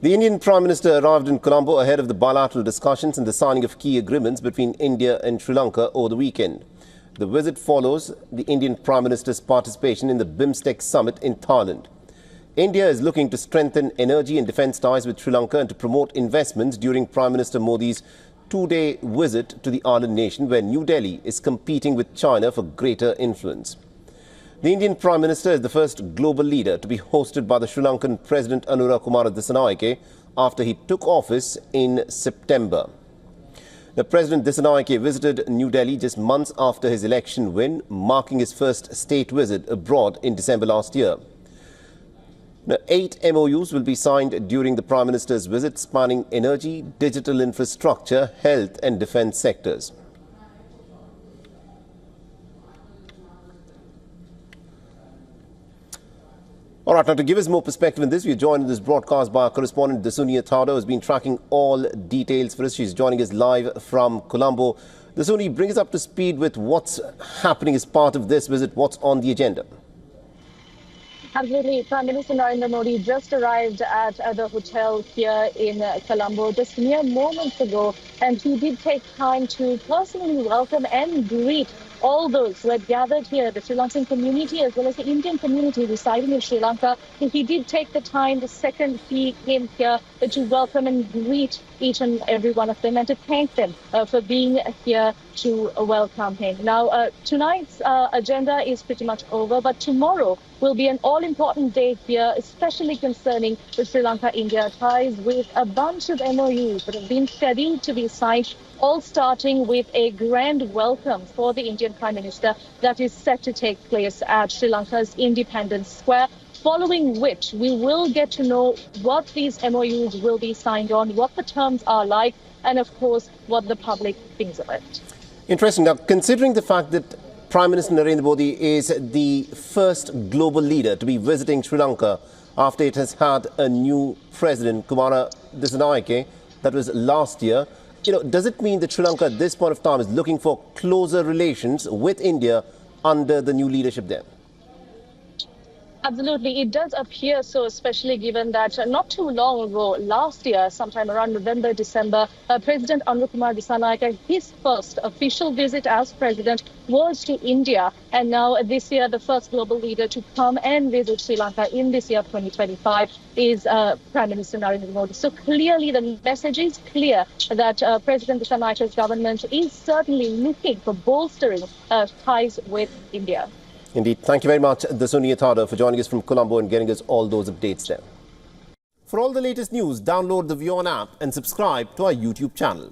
The Indian Prime Minister arrived in Colombo ahead of the bilateral discussions and the signing of key agreements between India and Sri Lanka over the weekend. The visit follows the Indian Prime Minister's participation in the BIMSTEC summit in Thailand. India is looking to strengthen energy and defence ties with Sri Lanka and to promote investments during Prime Minister Modi's two-day visit to the island nation, where New Delhi is competing with China for greater influence. The Indian Prime Minister is the first global leader to be hosted by the Sri Lankan President Kumara Dissanayake after he took office in September. The President Dissanayake visited New Delhi just months after his election win, marking his first state visit abroad in December last year. Now, 8 MOUs will be signed during the Prime Minister's visit, spanning energy, digital infrastructure, health and defence sectors. All right, now to give us more perspective on this, we are joined in this broadcast by our correspondent Dasuni Athado, who has been tracking all details for us. She's joining us live from Colombo. Dasuni, bring us up to speed with what's happening as part of this visit. What's on the agenda? Absolutely. Prime Minister Narendra Modi just arrived at the hotel here in Colombo just mere moments ago, and he did take time to personally welcome and greet all those who had gathered here, the Sri Lankan community as well as the Indian community residing in Sri Lanka. He did take the time the second he came here to welcome and greet each and every one of them and to thank them for being here to welcome him. Now, tonight's agenda is pretty much over, but tomorrow will be an all-important day here, especially concerning the Sri Lanka-India ties, with a bunch of MOUs that have been scheduled to be signed, all starting with a grand welcome for the Indian Prime Minister that is set to take place at Sri Lanka's Independence Square, following which we will get to know what these MOUs will be signed on, what the terms are like, and of course, what the public thinks of it. Interesting. Now, considering the fact that Prime Minister Narendra Modi is the first global leader to be visiting Sri Lanka after it has had a new president, Kumara Dissanayake, that was last year, does it mean that Sri Lanka at this point of time is looking for closer relations with India under the new leadership there? Absolutely. It does appear so, especially given that not too long ago, last year, sometime around November, December, President Kumara Dissanayake, his first official visit as president was to India. And now this year, the first global leader to come and visit Sri Lanka in this year, 2025, is Prime Minister Narendra Modi. So clearly, the message is clear that President Dissanayaka's government is certainly looking for bolstering ties with India. Indeed. Thank you very much, Dasuni Athado, for joining us from Colombo and getting us all those updates there. For all the latest news, download the WION app and subscribe to our YouTube channel.